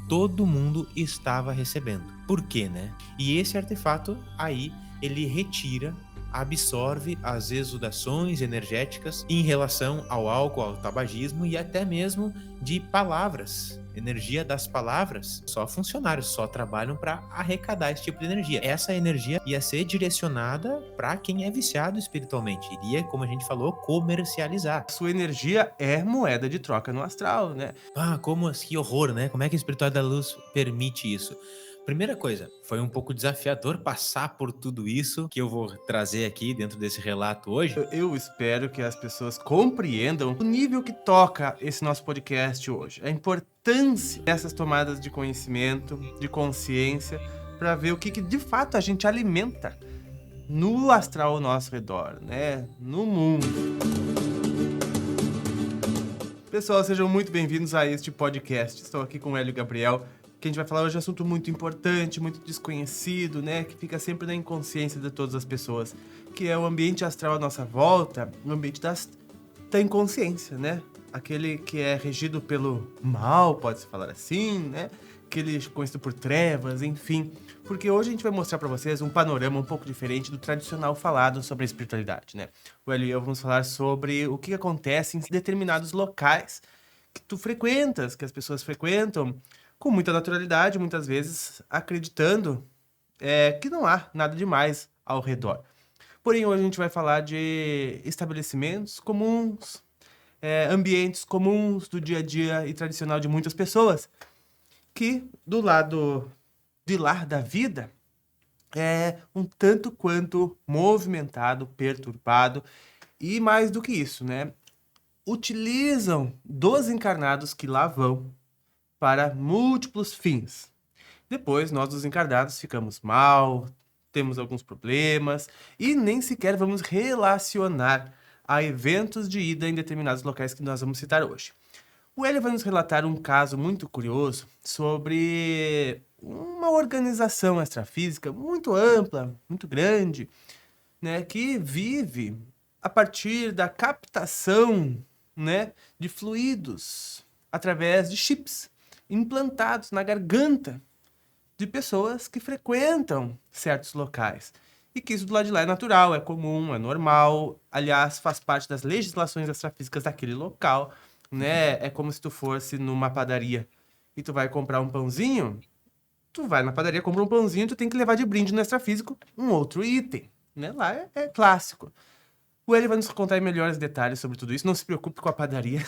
todo mundo estava recebendo. Por quê, né? E esse artefato aí, ele retira, absorve as exudações energéticas em relação ao álcool, ao tabagismo e até mesmo de palavras. Energia das palavras, só funcionários só trabalham para arrecadar esse tipo de energia. Essa energia ia ser direcionada para quem é viciado espiritualmente, iria, como a gente falou, comercializar. Sua energia é moeda de troca no astral, né? Ah, como assim? Que horror, né? Como é que a espiritualidade da luz permite isso? Primeira coisa, foi um pouco desafiador passar por tudo isso que eu vou trazer aqui dentro desse relato hoje. Eu espero que as pessoas compreendam o nível que toca esse nosso podcast hoje, a importância dessas tomadas de conhecimento, de consciência, para ver o que de fato a gente alimenta no astral ao nosso redor, né? No mundo. Pessoal, sejam muito bem-vindos a este podcast. Estou aqui com o Hélio Gabriel, que a gente vai falar hoje de um assunto muito importante, muito desconhecido, né? Que fica sempre na inconsciência de todas as pessoas, que é o ambiente astral à nossa volta, o ambiente da inconsciência, né? Aquele que é regido pelo mal, pode-se falar assim, né? Aquele conhecido por trevas, enfim. Porque hoje a gente vai mostrar para vocês um panorama um pouco diferente do tradicional falado sobre a espiritualidade, né? O Hélio e eu vamos falar sobre o que acontece em determinados locais que tu frequentas, que as pessoas frequentam com muita naturalidade, muitas vezes acreditando que não há nada demais ao redor. Porém, hoje a gente vai falar de estabelecimentos comuns, ambientes comuns do dia a dia e tradicional de muitas pessoas, que do lado de lá da vida é um tanto quanto movimentado, perturbado e mais do que isso, né? Utilizam dos encarnados que lá vão para múltiplos fins. Depois, nós, os encarnados, ficamos mal, temos alguns problemas e nem sequer vamos relacionar a eventos de ida em determinados locais que nós vamos citar hoje. O Hélio vai nos relatar um caso muito curioso sobre uma organização extrafísica muito ampla, muito grande, né, que vive a partir da captação, né, de fluidos através de chips implantados na garganta de pessoas que frequentam certos locais. E que isso do lado de lá é natural, é comum, é normal. Aliás, faz parte das legislações extrafísicas daquele local, né? É como se tu fosse numa padaria e tu vai comprar um pãozinho. Tu vai na padaria, compra um pãozinho, tu tem que levar de brinde no extrafísico um outro item, né? Lá é clássico. O Eli vai nos contar em melhores detalhes sobre tudo isso. Não se preocupe com a padaria.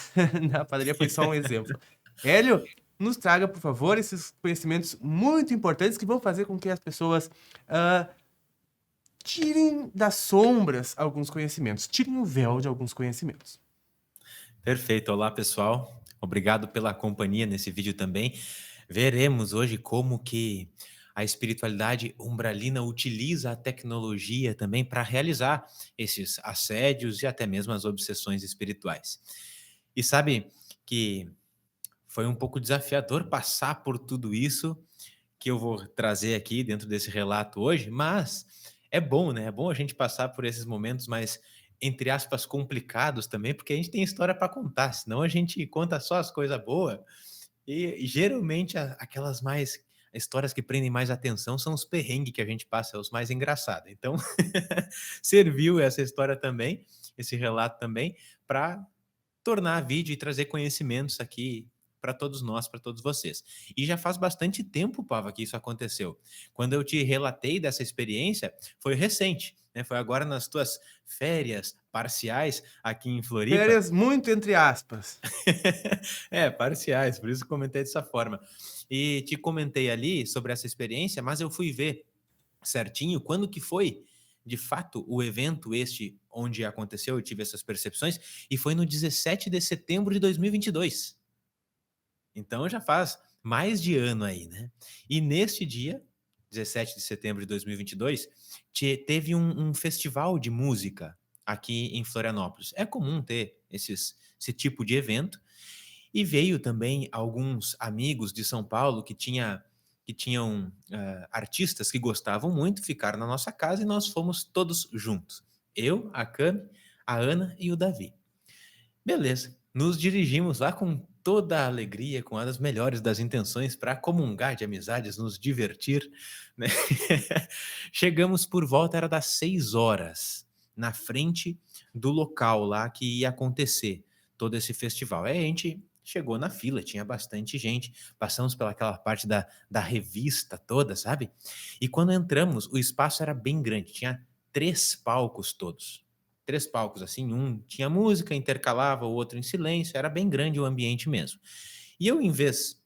A padaria foi só um exemplo. Hélio, nos traga, por favor, esses conhecimentos muito importantes que vão fazer com que as pessoas tirem das sombras alguns conhecimentos, tirem o véu de alguns conhecimentos. Perfeito. Olá, pessoal. Obrigado pela companhia nesse vídeo também. Veremos hoje como que a espiritualidade umbralina utiliza a tecnologia também para realizar esses assédios e até mesmo as obsessões espirituais. E sabe que foi um pouco desafiador passar por tudo isso que eu vou trazer aqui dentro desse relato hoje, mas é bom, né? É bom a gente passar por esses momentos mais, entre aspas, complicados também, porque a gente tem história para contar, senão a gente conta só as coisas boas e geralmente aquelas mais histórias que prendem mais atenção são os perrengues que a gente passa, os mais engraçados. Então, serviu essa história também, esse relato também, para tornar vídeo e trazer conhecimentos aqui para todos nós, para todos vocês. E já faz bastante tempo, Pava, que isso aconteceu. Quando eu te relatei dessa experiência, foi recente, né? Foi agora nas tuas férias parciais aqui em Floripa. Férias muito entre aspas. É, parciais, por isso comentei dessa forma. E te comentei ali sobre essa experiência, mas eu fui ver certinho quando que foi, de fato, o evento este onde aconteceu, eu tive essas percepções, e foi no 17 de setembro de 2022. Então já faz mais de ano aí, né. E neste dia, 17 de setembro de 2022, teve um festival de música aqui em Florianópolis. É comum ter esse tipo de evento, e veio também alguns amigos de São Paulo que tinham, artistas que gostavam muito, ficaram na nossa casa e nós fomos todos juntos. Eu, a Cami, a Ana e o Davi. Beleza, nos dirigimos lá com toda a alegria, com as melhores das intenções para comungar de amizades, nos divertir, né? Chegamos por volta era das 6 horas, na frente do local lá que ia acontecer todo esse festival. Aí a gente chegou na fila, tinha bastante gente, passamos pelaquela parte da revista toda, sabe? E quando entramos, o espaço era bem grande, tinha 3 palcos todos. 3 palcos, assim, um tinha música, intercalava, o outro em silêncio, era bem grande o ambiente mesmo. E eu, em vez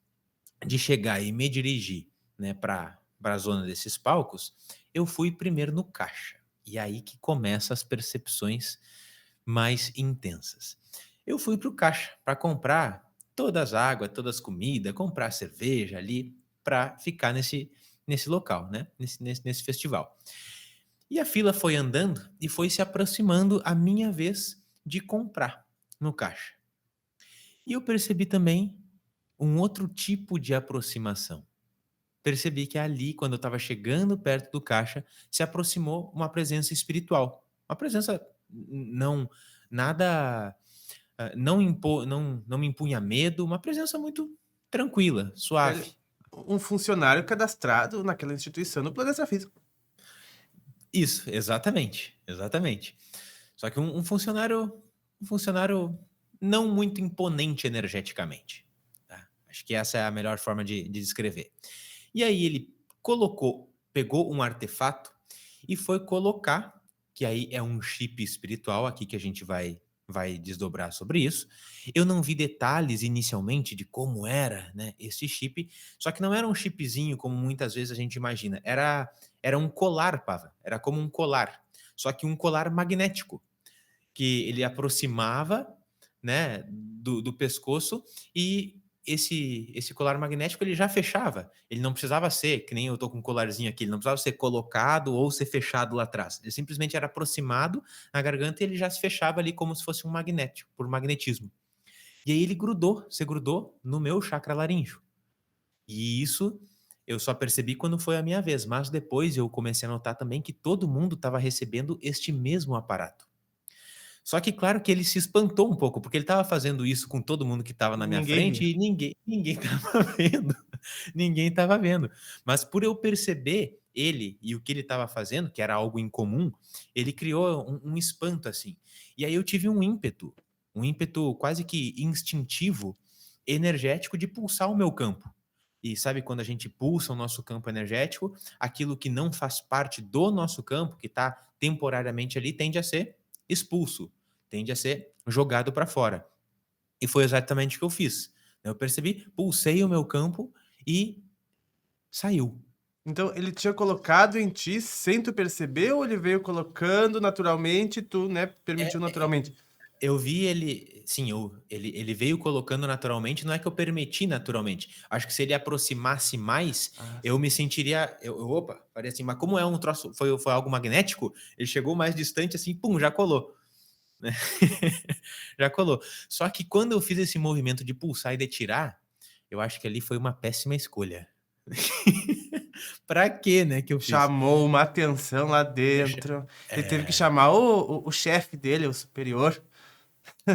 de chegar e me dirigir, né, para a zona desses palcos, eu fui primeiro no caixa. E aí que começam as percepções mais intensas. Eu fui para o caixa para comprar todas as águas, todas as comidas, comprar cerveja ali para ficar nesse local, né? Nesse festival. E a fila foi andando e foi se aproximando a minha vez de comprar no caixa. E eu percebi também um outro tipo de aproximação. Percebi que ali, quando eu estava chegando perto do caixa, se aproximou uma presença espiritual. Uma presença não nada, não me impunha medo, uma presença muito tranquila, Ele, suave. um funcionário cadastrado naquela instituição no planeta físico. Isso, exatamente, exatamente. Só que um funcionário não muito imponente energeticamente, tá? Acho que essa é a melhor forma de descrever. E aí ele pegou um artefato e foi colocar, que aí é um chip espiritual aqui que a gente vai desdobrar sobre isso. Eu não vi detalhes inicialmente de como era, né, esse chip, só que não era um chipzinho como muitas vezes a gente imagina, era um colar, Pava, era como um colar, só que um colar magnético, que ele aproximava, né, do pescoço e esse colar magnético ele já fechava. Ele não precisava ser, que nem eu tô com um colarzinho aqui, ele não precisava ser colocado ou ser fechado lá atrás. Ele simplesmente era aproximado na garganta e ele já se fechava ali como se fosse um magnético, por magnetismo. E aí ele se grudou no meu chakra laríngeo. E isso eu só percebi quando foi a minha vez, mas depois eu comecei a notar também que todo mundo estava recebendo este mesmo aparato. Só que claro que ele se espantou um pouco, porque ele estava fazendo isso com todo mundo que estava na minha Ninguém frente via. e ninguém estava vendo, ninguém estava vendo. Mas por eu perceber ele e o que ele estava fazendo, que era algo incomum, ele criou um espanto assim. E aí eu tive um ímpeto quase que instintivo, energético de pulsar o meu campo. E sabe quando a gente pulsa o nosso campo energético, aquilo que não faz parte do nosso campo, que está temporariamente ali, tende a ser expulso, tende a ser jogado para fora. E foi exatamente o que eu fiz. Eu percebi, pulsei o meu campo e saiu. Então, ele tinha colocado em ti sem tu perceber ou ele veio colocando naturalmente e tu, né, permitiu naturalmente? Eu vi ele, sim, ele veio colocando naturalmente, não é que eu permiti naturalmente. Acho que se ele aproximasse mais, Ah, eu me sentiria, opa, parece assim, mas como é um troço, foi algo magnético, ele chegou mais distante assim, pum, já colou, né? Já colou. Só que quando eu fiz esse movimento de pulsar e de tirar, eu acho que ali foi uma péssima escolha. Pra quê, né, que eu fiz? chamou uma atenção lá Deixa dentro. Ele teve que é, chamar o chefe dele, o superior.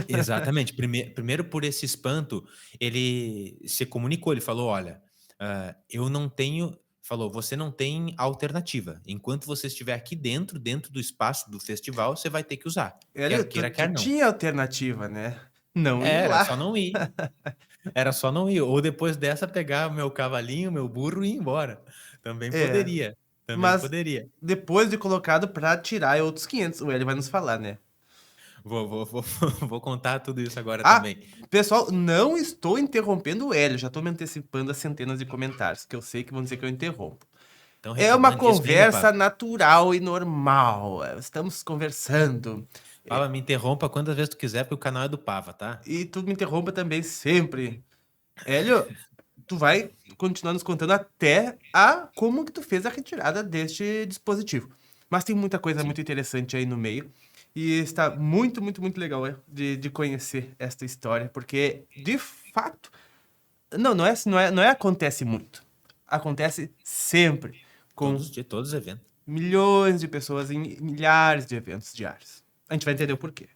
exatamente. Primeiro por esse espanto, ele se comunicou, ele falou: "Olha, eu não tenho", falou: "Você não tem alternativa. Enquanto você estiver aqui dentro do espaço do festival, você vai ter que usar, Ele, quer tu, queira, tu quer não". tinha alternativa, né? Não ir Era lá. só não ir. Era só não ir, ou depois dessa pegar o meu cavalinho, meu burro e ir embora. Também É, poderia, também mas poderia. depois de colocado pra tirar é outros 500. O Eli vai nos falar, né? Vou vou contar tudo isso agora Ah, também. pessoal, não estou interrompendo o Hélio, já estou me antecipando a centenas de comentários, que eu sei que vão dizer que eu interrompo. Então É uma reclamando disso ainda, conversa Pava. natural e normal. Estamos conversando. Pava, me interrompa quantas vezes tu quiser, porque o canal é do Pava, tá? E tu me interrompa também sempre. Hélio, tu vai continuar nos contando até a como que tu fez a retirada deste dispositivo. Mas tem muita coisa Sim. muito interessante aí no meio. E está muito, muito, muito legal de conhecer esta história, porque de fato. Não é acontece muito. Acontece sempre. Com Todos os eventos. milhões de pessoas em milhares de eventos diários. A gente vai entender o porquê.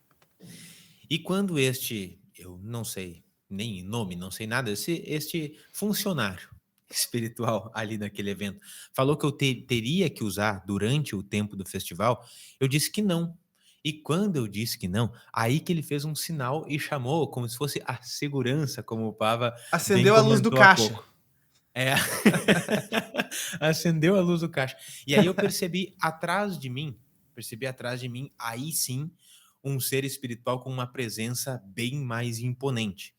E quando este, eu não sei, nem nome, não sei nada, este funcionário espiritual ali naquele evento falou que eu teria que usar durante o tempo do festival, eu disse que não. E quando eu disse que não, aí que ele fez um sinal e chamou como se fosse a segurança, como o Pava bem Acendeu a luz do comentou há caixa. pouco. É. Acendeu a luz do caixa. E aí eu percebi atrás de mim, aí sim, um ser espiritual com uma presença bem mais imponente.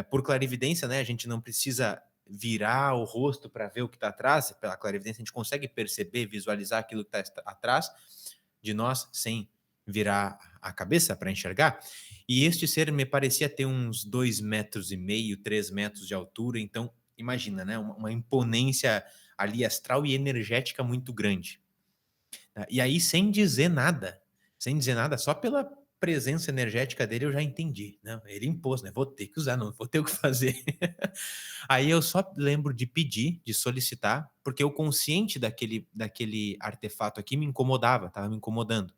Por clarividência, né, a gente não precisa virar o rosto para ver o que está atrás, pela clarividência a gente consegue perceber, visualizar aquilo que está atrás de nós sem virar a cabeça para enxergar. E este ser me parecia ter uns 2,5 metros, 3 metros de altura, então imagina, né, uma imponência ali astral e energética muito grande. Tá? E aí, sem dizer nada, só pela presença energética dele eu já entendi, né? Ele impôs, né? Vou ter que usar, não vou ter o que fazer. Aí eu só lembro de pedir, de solicitar, porque o consciente daquele artefato aqui me incomodava, estava me incomodando.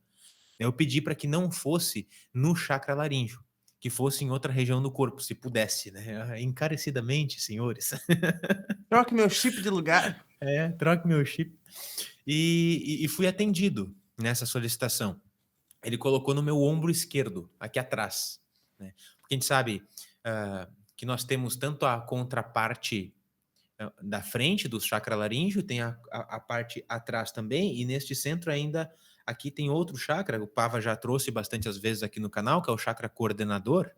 Eu pedi para que não fosse no chakra laríngeo, que fosse em outra região do corpo, se pudesse, né? Encarecidamente, senhores. Troque meu chip de lugar. Troque meu chip. E fui atendido nessa solicitação. Ele colocou no meu ombro esquerdo, aqui atrás, né? Porque a gente sabe que nós temos tanto a contraparte da frente do chakra laríngeo, tem a parte atrás também, e neste centro ainda, aqui tem outro chakra, o Pava já trouxe bastante às vezes aqui no canal, que é o chakra coordenador,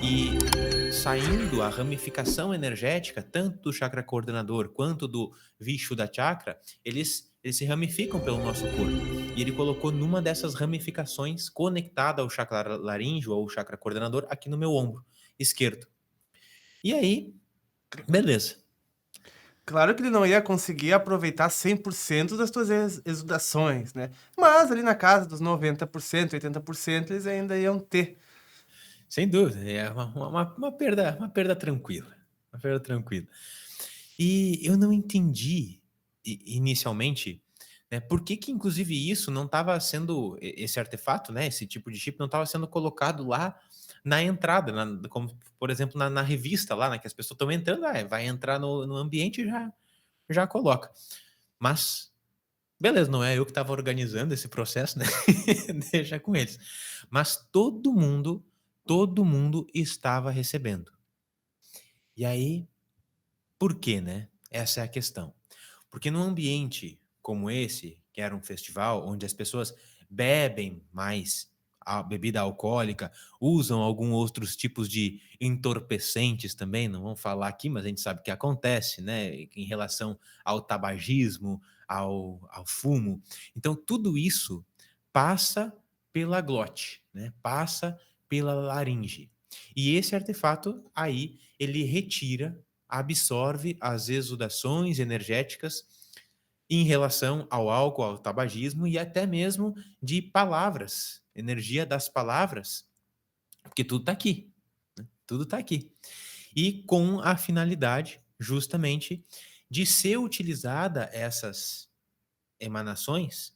e saindo a ramificação energética, tanto do chakra coordenador quanto do Vishuddha chakra, eles se ramificam pelo nosso corpo. E ele colocou numa dessas ramificações, conectada ao chakra laríngeo ou chakra coordenador, aqui no meu ombro esquerdo. E aí, beleza. Claro que ele não ia conseguir aproveitar 100% das tuas exudações, né? Mas ali na casa dos 90%, 80%, eles ainda iam ter. Sem dúvida, é uma perda tranquila, uma perda tranquila. E eu não entendi inicialmente, né, por que que inclusive isso não estava sendo esse artefato, né, esse tipo de chip não estava sendo colocado lá na entrada, como por exemplo na revista lá, né, que as pessoas estão entrando, vai entrar no ambiente e já coloca. Mas beleza, não é eu que estava organizando esse processo, né? Deixa com eles. Mas todo mundo estava recebendo. E aí, por quê, né? Essa é a questão. Porque num ambiente como esse, que era um festival onde as pessoas bebem mais a bebida alcoólica, usam alguns outros tipos de entorpecentes também, não vamos falar aqui, mas a gente sabe que acontece, né, em relação ao tabagismo, ao fumo. Então, tudo isso passa pela glote, né, passa pela laringe. E esse artefato aí, ele retira, absorve as exudações energéticas em relação ao álcool, ao tabagismo e até mesmo de palavras, energia das palavras, porque tudo está aqui, né? Tudo está aqui. E com a finalidade, justamente, de ser utilizada essas emanações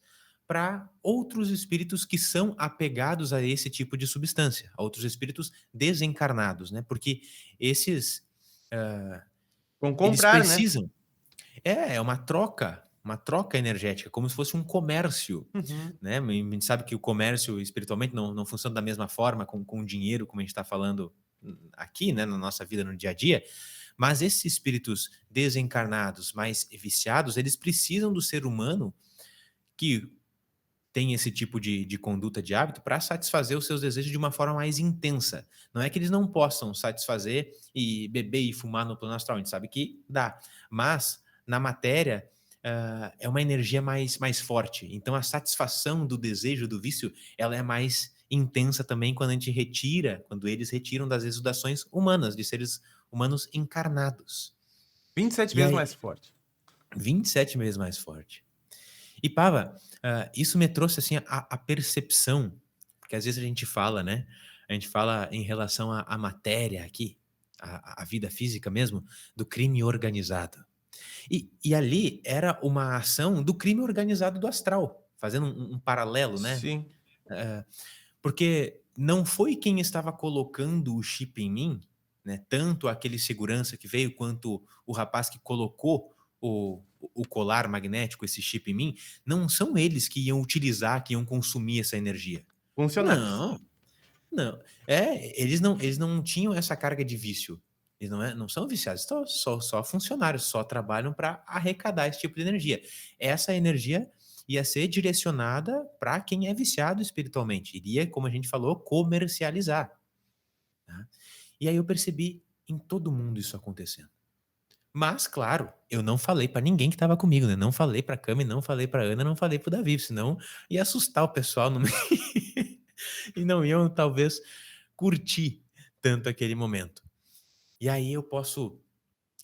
para outros espíritos que são apegados a esse tipo de substância, a outros espíritos desencarnados, né? Porque esses, Vão eles comprar, né? precisam. É uma troca energética, como se fosse um comércio, Uhum. né? A gente sabe que o comércio espiritualmente não funciona da mesma forma com dinheiro, como a gente está falando aqui, né, na nossa vida no dia a dia, mas esses espíritos desencarnados, mais viciados, eles precisam do ser humano que tem esse tipo de conduta, de hábito, para satisfazer os seus desejos de uma forma mais intensa. Não é que eles não possam satisfazer e beber e fumar no plano astral, a gente sabe que dá, mas na matéria é uma energia mais forte. Então a satisfação do desejo, do vício, ela é mais intensa também quando eles retiram das exudações humanas, de seres humanos encarnados. 27 E vezes aí, mais forte. 27 vezes mais forte. E Pava, isso me trouxe assim a percepção, porque às vezes a gente fala, né? A gente fala em relação à matéria aqui, à vida física mesmo, do crime organizado. E ali era uma ação do crime organizado do astral, fazendo um paralelo, né? Sim. Porque não foi quem estava colocando o chip em mim né? Tanto aquele segurança que veio, quanto o rapaz que colocou o colar magnético, esse chip em mim, não são eles que iam utilizar, que iam consumir essa energia. Funcionários. Não, não. Eles não tinham essa carga de vício. Eles não são viciados, só funcionários, só trabalham para arrecadar esse tipo de energia. Essa energia ia ser direcionada para quem é viciado espiritualmente. Iria, como a gente falou, comercializar, tá? E aí eu percebi em todo mundo isso acontecendo. Mas, claro, eu não falei pra ninguém que estava comigo, né? Não falei pra Cami, não falei pra Ana, não falei pro Davi, senão ia assustar o pessoal no meio e não iam, talvez, curtir tanto aquele momento. E aí eu posso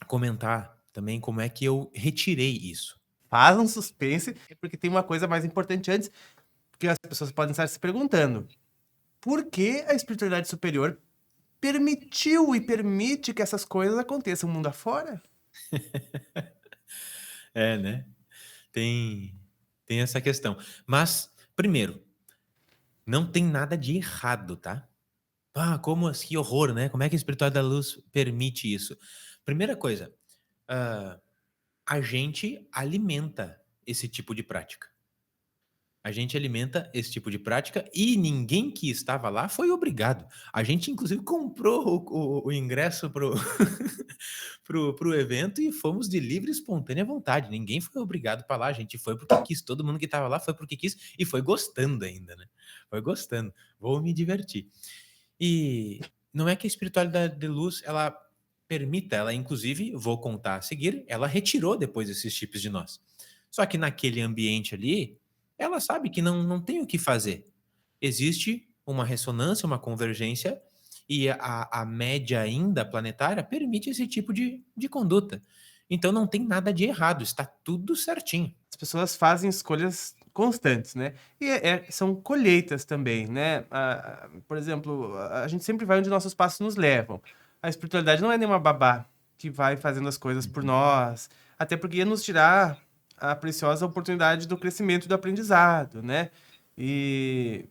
comentar também como é que eu retirei isso. Faz um suspense, porque tem uma coisa mais importante antes, porque as pessoas podem estar se perguntando: por que a espiritualidade superior permitiu e permite que essas coisas aconteçam mundo afora? É, né? Tem, tem essa questão. Mas, primeiro, não tem nada de errado, tá? Ah, como assim? Que horror, né? Como é que a espiritualidade da luz permite isso? Primeira coisa, ah, a gente alimenta esse tipo de prática. A gente alimenta esse tipo de prática e ninguém que estava lá foi obrigado. A gente, inclusive, comprou o ingresso pro evento e fomos de livre e espontânea vontade. Ninguém foi obrigado para lá, a gente foi porque quis. Todo mundo que estava lá foi porque quis e foi gostando ainda, né? Foi gostando. Vou me divertir. E não é que a espiritualidade de luz ela permita, ela inclusive, vou contar a seguir, ela retirou depois esses chips de nós. Só que naquele ambiente ali, ela sabe que não tem o que fazer. Existe uma ressonância, uma convergência, e a média ainda planetária permite esse tipo de conduta. Então não tem nada de errado, está tudo certinho. As pessoas fazem escolhas constantes, né? E são colheitas também, né? Por exemplo, a gente sempre vai onde nossos passos nos levam. A espiritualidade não é nenhuma babá que vai fazendo as coisas por nós, até porque ia nos tirar a preciosa oportunidade do crescimento e do aprendizado, né? E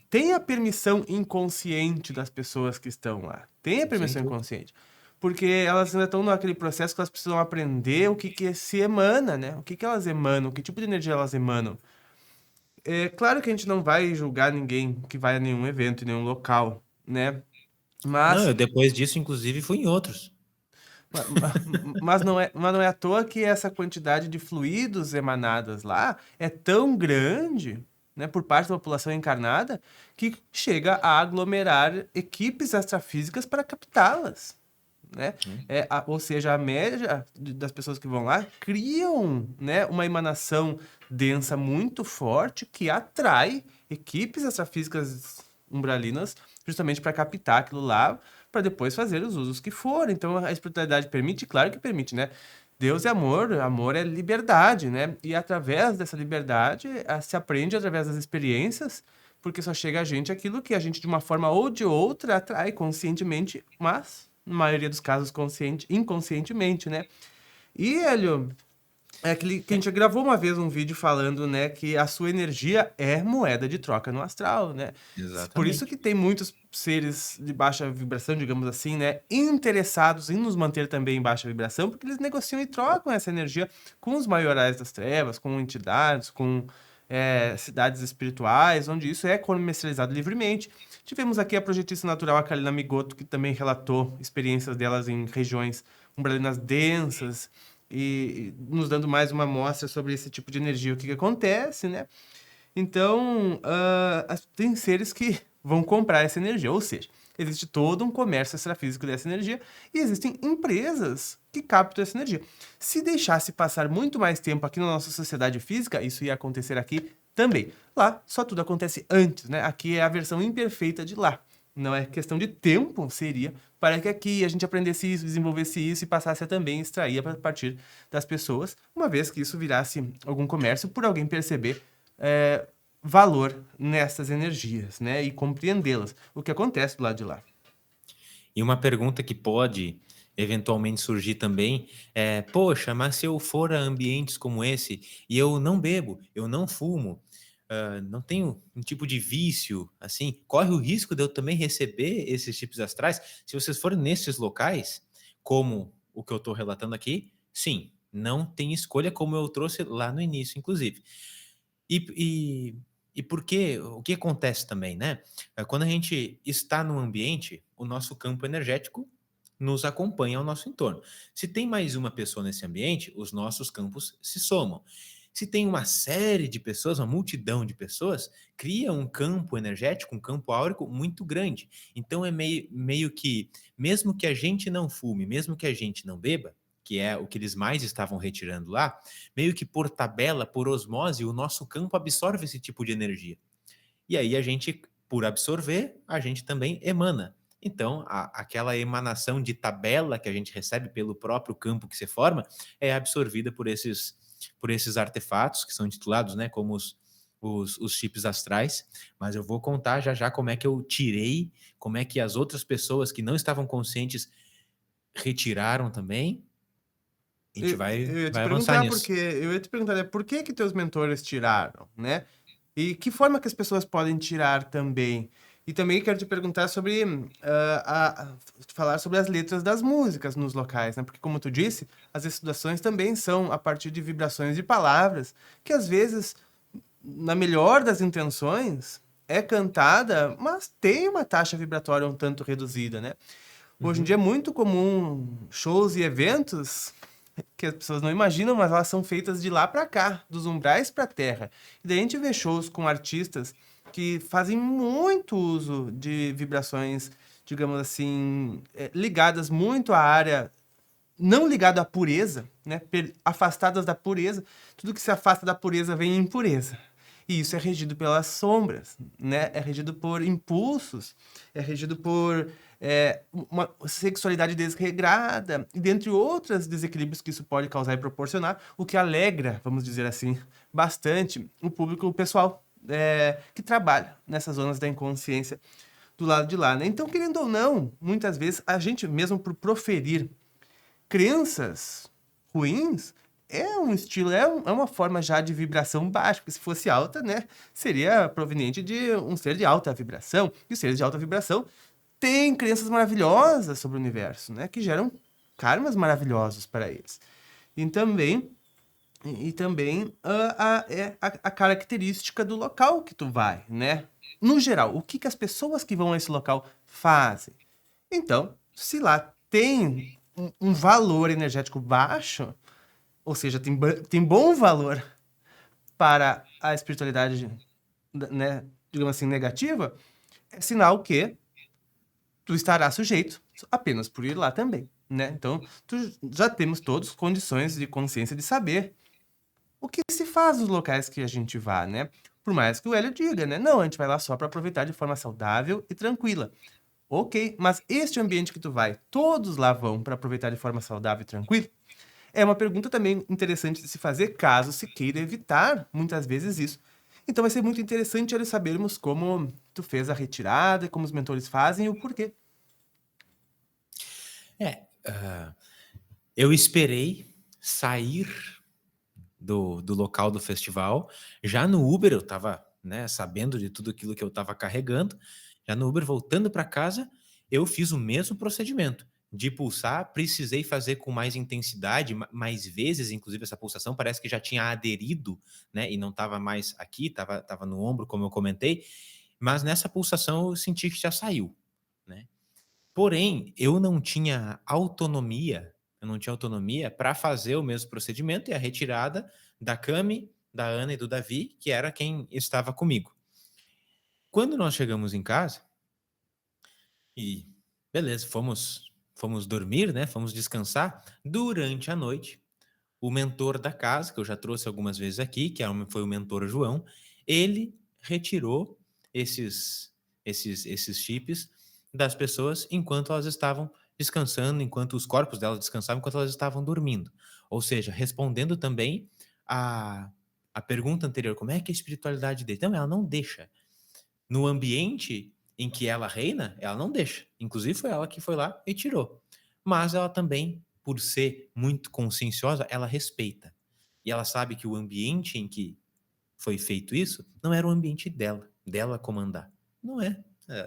tem a permissão inconsciente das pessoas que estão lá. Tem a Sem permissão dúvida. inconsciente. Porque elas ainda estão naquele processo que elas precisam aprender o que, que se emana, né? O que, que elas emanam, que tipo de energia elas emanam. É claro que a gente não vai julgar ninguém que vai a nenhum evento, em nenhum local, né? Não, Mas, eu depois disso, inclusive, fui em outros. mas não é à toa que essa quantidade de fluidos emanadas lá é tão grande, né, por parte da população encarnada, que chega a aglomerar equipes extrafísicas para captá-las, né? Ou seja, a média das pessoas que vão lá criam, né, uma emanação densa muito forte que atrai equipes extrafísicas umbralinas justamente para captar aquilo lá, para depois fazer os usos que forem. Então a espiritualidade permite? Claro que permite, né? Deus é amor, amor é liberdade, né? E através dessa liberdade se aprende através das experiências, porque só chega a gente aquilo que a gente, de uma forma ou de outra, atrai conscientemente, mas, na maioria dos casos, inconscientemente, né? E, Hélio, é aquele que a gente gravou uma vez um vídeo falando, né, que a sua energia é moeda de troca no astral, né? Por isso que Exatamente. tem muitos seres de baixa vibração, digamos assim, né, interessados em nos manter também em baixa vibração, porque eles negociam e trocam essa energia com os maiorais das trevas, com entidades, com cidades espirituais, onde isso é comercializado livremente. Tivemos aqui a projetista natural, a Kalina Migoto, que também relatou experiências delas em regiões umbralinas densas, e nos dando mais uma amostra sobre esse tipo de energia, o que que acontece, né? Então, tem seres que vão comprar essa energia, ou seja, existe todo um comércio extrafísico dessa energia e existem empresas que captam essa energia. Se deixasse passar muito mais tempo aqui na nossa sociedade física, isso ia acontecer aqui também. Lá, só tudo acontece antes, né? Aqui é a versão imperfeita de lá. Não é questão de tempo, seria, para que aqui a gente aprendesse isso, desenvolvesse isso e passasse a também extrair a partir das pessoas, uma vez que isso virasse algum comércio por alguém perceber valor nessas energias, né? E compreendê-las. O que acontece do lado de lá. E uma pergunta que pode eventualmente surgir também é: poxa, mas se eu for a ambientes como esse e eu não bebo, eu não fumo, não tenho um tipo de vício, assim, corre o risco de eu também receber esses tipos astrais. Se vocês forem nesses locais, como o que eu estou relatando aqui, sim, não tem escolha, como eu trouxe lá no início, inclusive. E, e, e porque o que acontece também, né? Quando a gente está num ambiente, o nosso campo energético nos acompanha ao nosso entorno. Se tem mais uma pessoa nesse ambiente, os nossos campos se somam. Se tem uma série de pessoas, uma multidão de pessoas, cria um campo energético, um campo áurico muito grande. Então é meio que, mesmo que a gente não fume, mesmo que a gente não beba, que é o que eles mais estavam retirando lá, meio que por tabela, por osmose, o nosso campo absorve esse tipo de energia. E aí a gente, por absorver, a gente também emana. Então, aquela emanação de tabela que a gente recebe pelo próprio campo que se forma é absorvida por esses artefatos que são intitulados, né, como os chips astrais. Mas eu vou contar já já como é que eu tirei, como é que as outras pessoas que não estavam conscientes retiraram também. A gente Eu ia te vai avançar perguntar nisso. porque eu ia te perguntar, né, por que que teus mentores tiraram, né? E que forma que as pessoas podem tirar também? E também quero te perguntar sobre, falar sobre as letras das músicas nos locais, né? Porque como tu disse, as estudações também são a partir de vibrações de palavras, que às vezes, na melhor das intenções, é cantada, mas tem uma taxa vibratória um tanto reduzida, né? Hoje em dia é Uhum. muito comum shows e eventos que as pessoas não imaginam, mas elas são feitas de lá para cá, dos umbrais para a terra. E daí a gente vê shows com artistas que fazem muito uso de vibrações, digamos assim, ligadas muito à área não ligado à pureza, né? Afastadas da pureza. Tudo que se afasta da pureza vem impureza. E isso é regido pelas sombras, né? É regido por impulsos, é regido por uma sexualidade desregrada, e dentre outros desequilíbrios que isso pode causar e proporcionar, o que alegra, vamos dizer assim, bastante o público, o pessoal que trabalha nessas zonas da inconsciência do lado de lá, né? Então, querendo ou não, muitas vezes a gente mesmo por proferir crenças ruins é um estilo, é uma forma já de vibração baixa, porque se fosse alta, né, seria proveniente de um ser de alta vibração, e os seres de alta vibração têm crenças maravilhosas sobre o universo, né, que geram karmas maravilhosos para eles. E também, também a característica do local que tu vai, né? No geral, o que, que as pessoas que vão a esse local fazem? Então, se lá tem um valor energético baixo, ou seja, tem bom valor para a espiritualidade, né, digamos assim, negativa, é sinal que tu estará sujeito apenas por ir lá também, né? Então, já temos todos condições de consciência de saber o que se faz nos locais que a gente vá, né? Por mais que o Hélio diga, né? Não, a gente vai lá só para aproveitar de forma saudável e tranquila. Ok, mas este ambiente que tu vai, todos lá vão para aproveitar de forma saudável e tranquila? É uma pergunta também interessante de se fazer caso se queira evitar muitas vezes isso. Então vai ser muito interessante eles sabermos como tu fez a retirada, como os mentores fazem e o porquê. É, eu esperei sair do local do festival. Já no Uber eu estava, né, sabendo de tudo aquilo que eu estava carregando. Já no Uber voltando para casa, eu fiz o mesmo procedimento de pulsar. Precisei fazer com mais intensidade, mais vezes, inclusive essa pulsação parece que já tinha aderido, né, e não estava mais aqui, estava no ombro, como eu comentei. Mas nessa pulsação eu senti que já saiu, né? Porém, eu não tinha autonomia para fazer o mesmo procedimento e a retirada da Cami, da Ana e do Davi, que era quem estava comigo. Quando nós chegamos em casa e beleza, fomos dormir, né, fomos descansar, durante a noite, o mentor da casa, que eu já trouxe algumas vezes aqui, foi o mentor João, ele retirou esses chips das pessoas enquanto elas estavam descansando, enquanto os corpos delas descansavam, enquanto elas estavam dormindo. Ou seja, respondendo também a a pergunta anterior, como é que é a espiritualidade dele? Não, ela não deixa. No ambiente em que ela reina, ela não deixa. Inclusive foi ela que foi lá e tirou. Mas ela também, por ser muito conscienciosa, ela respeita. E ela sabe que o ambiente em que foi feito isso, não era o ambiente dela comandar. Não é.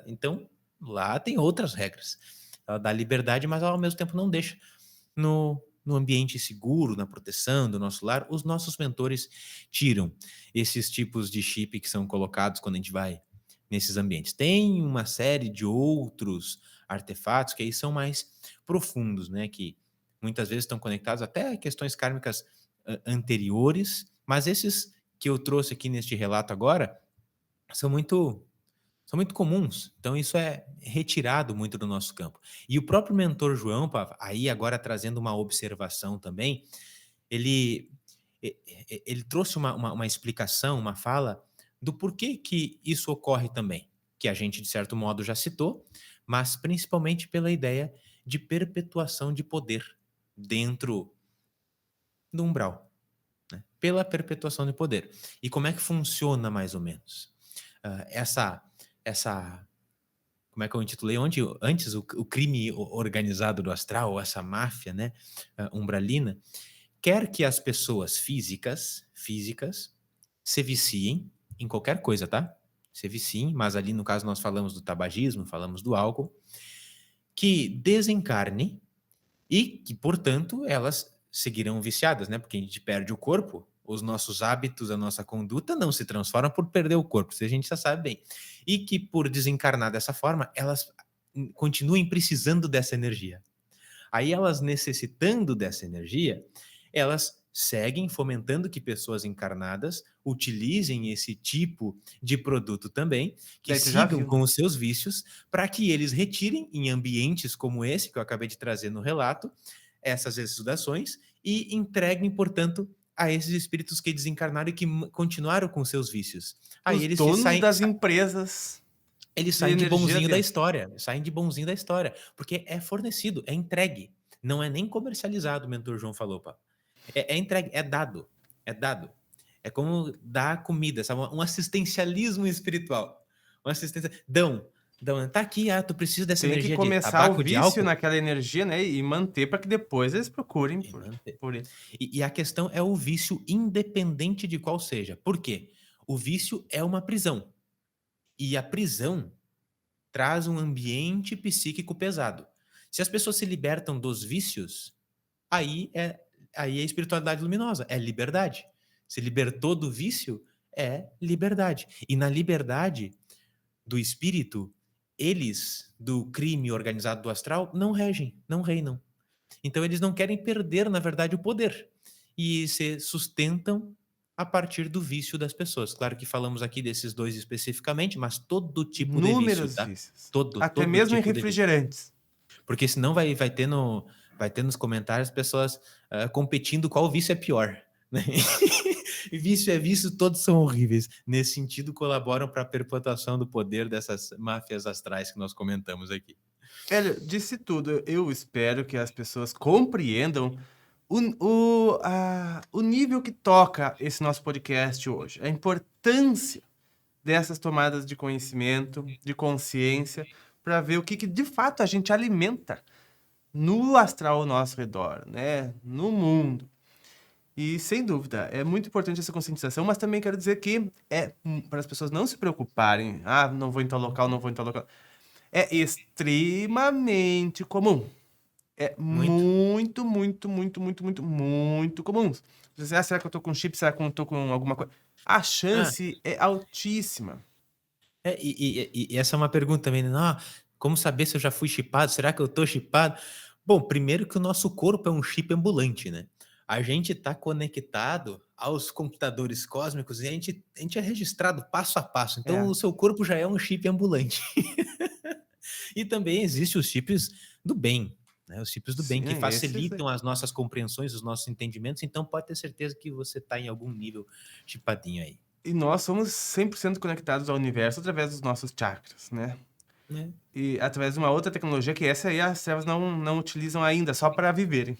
Então, lá tem outras regras. Ela dá liberdade, mas ao mesmo tempo não deixa no ambiente seguro, na proteção do nosso lar. Os nossos mentores tiram esses tipos de chip que são colocados quando a gente vai nesses ambientes. Tem uma série de outros artefatos que aí são mais profundos, né? Que muitas vezes estão conectados até a questões kármicas anteriores, mas esses que eu trouxe aqui neste relato agora são muito comuns. Então isso é retirado muito do nosso campo. E o próprio mentor João, Pava, aí agora trazendo uma observação também, ele ele trouxe uma explicação, uma fala do porquê que isso ocorre também, que a gente de certo modo já citou, mas principalmente pela ideia de perpetuação de poder dentro do umbral, né? Pela perpetuação de poder. E como é que funciona mais ou menos? Essa como é que eu intitulei onde antes o crime organizado do astral, essa máfia, né, umbralina, quer que as pessoas físicas se viciem em qualquer coisa, tá? Se viciem, mas ali no caso nós falamos do tabagismo, falamos do álcool, que desencarne e que, portanto, elas seguirão viciadas, né? Porque a gente perde o corpo, os nossos hábitos, a nossa conduta não se transformam por perder o corpo, isso a gente já sabe bem. E que por desencarnar dessa forma, elas continuem precisando dessa energia. Aí elas necessitando dessa energia, elas seguem fomentando que pessoas encarnadas utilizem esse tipo de produto também, que Daí tu já sigam viu, com né? os seus vícios, para que eles retirem em ambientes como esse que eu acabei de trazer no relato, essas exudações e entreguem, portanto, a esses espíritos que desencarnaram e que continuaram com seus vícios. Aí Os eles se donos saem, das empresas eles de saem de energia bonzinho da deles. história, saem de bonzinho da história, porque é fornecido, é entregue, não é nem comercializado, o mentor João falou, pá. É entregue, é dado, é dado. É como dar comida, sabe? Um assistencialismo espiritual. Uma assistência. Dão, tá aqui, tu precisa dessa Tem que energia de começar o tabaco, de vício álcool? naquela energia, né? E manter para que depois eles procurem E manter. por ele. E a questão é o vício independente de qual seja. Por quê? O vício é uma prisão. E a prisão traz um ambiente psíquico pesado. Se as pessoas se libertam dos vícios, aí é, aí é espiritualidade luminosa, é liberdade. Se libertou do vício, é liberdade. E na liberdade do espírito, eles, do crime organizado do astral, não regem, não reinam. Então eles não querem perder, na verdade, o poder. E se sustentam a partir do vício das pessoas. Claro que falamos aqui desses dois especificamente, mas todo tipo de vício, Inúmeros tá? vícios. Até Todo mesmo em tipo de vício. refrigerantes. Porque senão vai ter nos comentários pessoas competindo qual vício é pior. Né? Vício é vício, todos são horríveis. Nesse sentido, colaboram para a perpetuação do poder dessas máfias astrais que nós comentamos aqui. Hélio, disse tudo. Eu espero que as pessoas compreendam o nível que toca esse nosso podcast hoje. A importância dessas tomadas de conhecimento, de consciência, para ver o que de fato a gente alimenta no astral ao nosso redor, né? No mundo. E sem dúvida, é muito importante essa conscientização, mas também quero dizer que é para as pessoas não se preocuparem, não vou em tal local, não vou em tal local. É extremamente comum. É Muito. muito comum. Você, será que eu tô com chip? Será que eu tô com alguma coisa? A Ah, chance é altíssima. e essa é uma pergunta também, né? Como saber se eu já fui chipado? Será que eu tô chipado? Bom, primeiro que o nosso corpo é um chip ambulante, né? A gente está conectado aos computadores cósmicos e a gente é registrado passo a passo. Então, É, o seu corpo já é um chip ambulante. E também existem os chips do bem, né? Os chips do bem que sim, esses aí. facilitam as nossas compreensões, os nossos entendimentos. Então, pode ter certeza que você está em algum nível chipadinho aí, E nós somos 100% conectados ao universo através dos nossos chakras, né? né? E através de uma outra tecnologia que essa aí as trevas não utilizam ainda, só para viverem.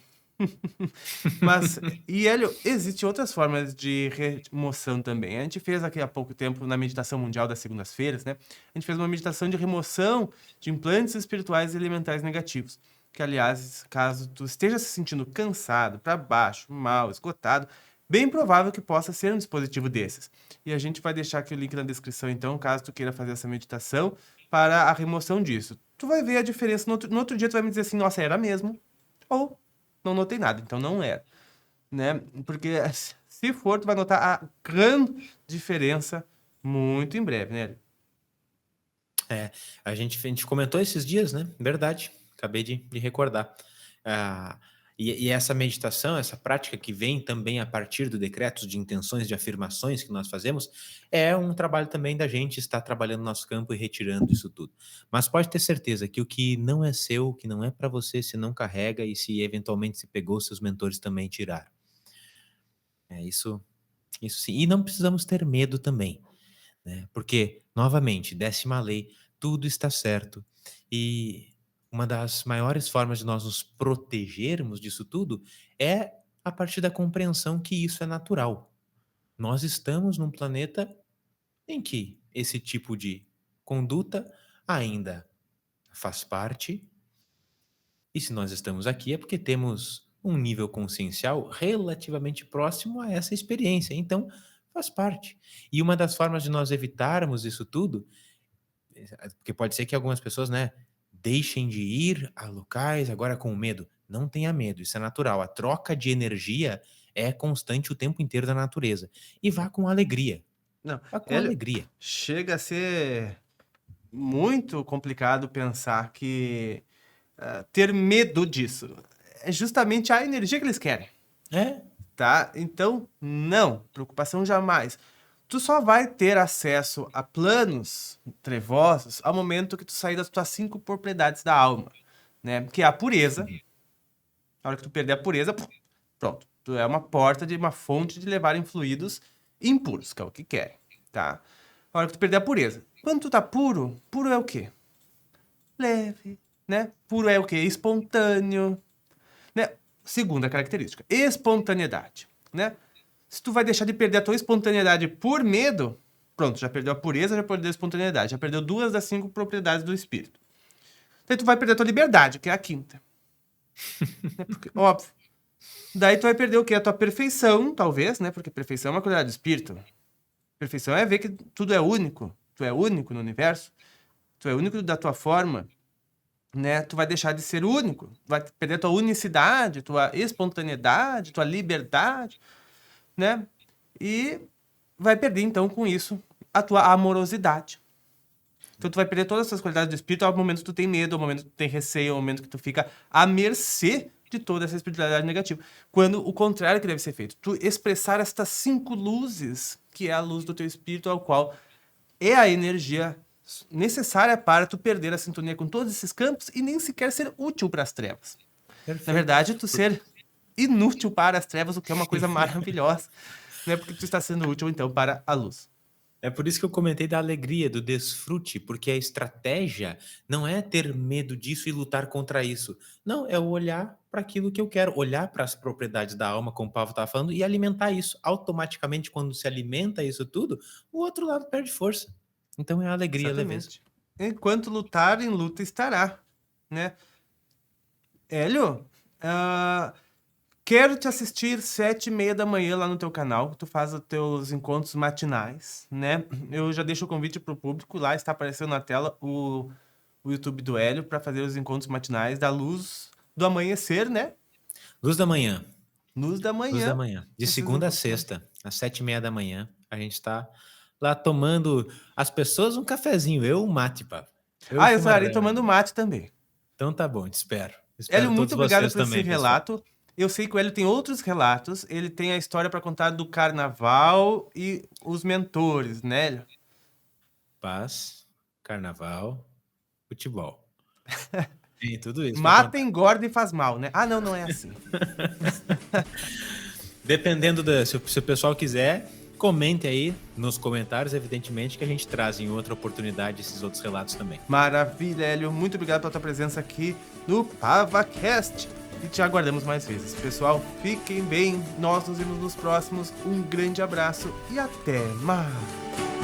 Mas, e Hélio, existem outras formas de remoção também. A gente fez aqui há pouco tempo na meditação mundial das segundas-feiras, né? A gente fez uma meditação de remoção de implantes espirituais e elementais negativos. Que, aliás, caso tu esteja se sentindo cansado, para baixo, mal, esgotado, bem provável que possa ser um dispositivo desses. E a gente vai deixar aqui o link na descrição, então, caso tu queira fazer essa meditação para a remoção disso. Tu vai ver a diferença. No outro dia tu vai me dizer assim, nossa, era mesmo. Ou não notei nada, então não era. Né? Porque se for, tu vai notar a grande diferença muito em breve, né? A gente comentou esses dias, né? Verdade, acabei de recordar. Ah, e essa meditação, essa prática que vem também a partir do decreto de intenções, de afirmações que nós fazemos, é um trabalho também da gente estar trabalhando no nosso campo e retirando isso tudo. Mas pode ter certeza que o que não é seu, o que não é para você, se não carrega e se eventualmente se pegou, seus mentores também tiraram. Isso sim. E não precisamos ter medo também, né? Porque, novamente, 10ª lei, tudo está certo. E uma das maiores formas de nós nos protegermos disso tudo é a partir da compreensão que isso é natural. Nós estamos num planeta em que esse tipo de conduta ainda faz parte, e se nós estamos aqui é porque temos um nível consciencial relativamente próximo a essa experiência, então faz parte. E uma das formas de nós evitarmos isso tudo, porque pode ser que algumas pessoas, né, deixem de ir a locais agora com medo. Não tenha medo, isso é natural. A troca de energia é constante o tempo inteiro da natureza. E vá com alegria. Não, Vá com Hélio, alegria. chega a ser muito complicado pensar que ter medo disso é justamente a energia que eles querem, É, tá? Então, não, preocupação jamais. Tu só vai ter acesso a planos trevosos ao momento que tu sair das tuas 5 propriedades da alma, né? Que é a pureza. Na hora que tu perder a pureza, pronto. Tu é uma porta de uma fonte de levarem fluidos impuros, que é o que querem, tá? Na hora que tu perder a pureza. Quando tu tá puro, puro é o quê? Leve, né? Puro é o quê? Espontâneo, né? Segunda característica, espontaneidade, né? Se tu vai deixar de perder a tua espontaneidade por medo, pronto, já perdeu a pureza, já perdeu a espontaneidade, já perdeu 2 das 5 propriedades do espírito. Daí tu vai perder a tua liberdade, que é a quinta. Porque, óbvio. Daí tu vai perder o quê? A tua perfeição, talvez, né? Porque perfeição é uma qualidade do espírito. Perfeição é ver que tudo é único. Tu é único no universo. Tu é único da tua forma, né? Tu vai deixar de ser único. Vai perder a tua unicidade, tua espontaneidade, tua liberdade, né? E vai perder, então, com isso, a tua amorosidade. Então tu vai perder todas essas qualidades do espírito ao momento que tu tem medo, ao momento que tu tem receio, ao momento que tu fica à mercê de toda essa espiritualidade negativa. Quando o contrário que deve ser feito, tu expressar estas 5 luzes, que é a luz do teu espírito, ao qual é a energia necessária para tu perder a sintonia com todos esses campos e nem sequer ser útil para as trevas. perfeito. Na verdade, tu ser inútil para as trevas, o que é uma coisa maravilhosa, né? Porque tu está sendo útil, então, para a luz. É por isso que eu comentei da alegria, do desfrute, porque a estratégia não é ter medo disso e lutar contra isso. Não, é olhar para aquilo que eu quero, olhar para as propriedades da alma, como o Pavo estava falando, e alimentar isso. Automaticamente, quando se alimenta isso tudo, o outro lado perde força. Então é a alegria, a leveza. Exatamente. Enquanto lutar, em luta estará, né? Hélio, quero te assistir 7h30 da manhã lá no teu canal. Tu faz os teus encontros matinais, né? Eu já deixo o convite pro público. Lá está aparecendo na tela o YouTube do Hélio para fazer os encontros matinais da luz do amanhecer, né? Luz da manhã. Luz da manhã. Luz da manhã. De Esses segunda a encontros sexta, às 7h30 da manhã, a gente está lá tomando as pessoas um cafezinho. Eu um mate, Pavo. eu estarei tomando mate também. Então tá bom, te espero. Hélio, Espero todos muito obrigado vocês por esse também, pessoal. relato. Eu sei que o Hélio tem outros relatos. Ele tem a história para contar do carnaval e os mentores, né, Hélio? Paz, carnaval, futebol. Tem tudo isso. Mata, engorda e faz mal, né? Ah, não, não é assim. Dependendo se o pessoal quiser, comente aí nos comentários, evidentemente, que a gente traz em outra oportunidade esses outros relatos também. Maravilha, Hélio. Muito obrigado pela tua presença aqui no PavaCast. E te aguardamos mais vezes. Pessoal, fiquem bem. Nós nos vemos nos próximos. Um grande abraço e até mais.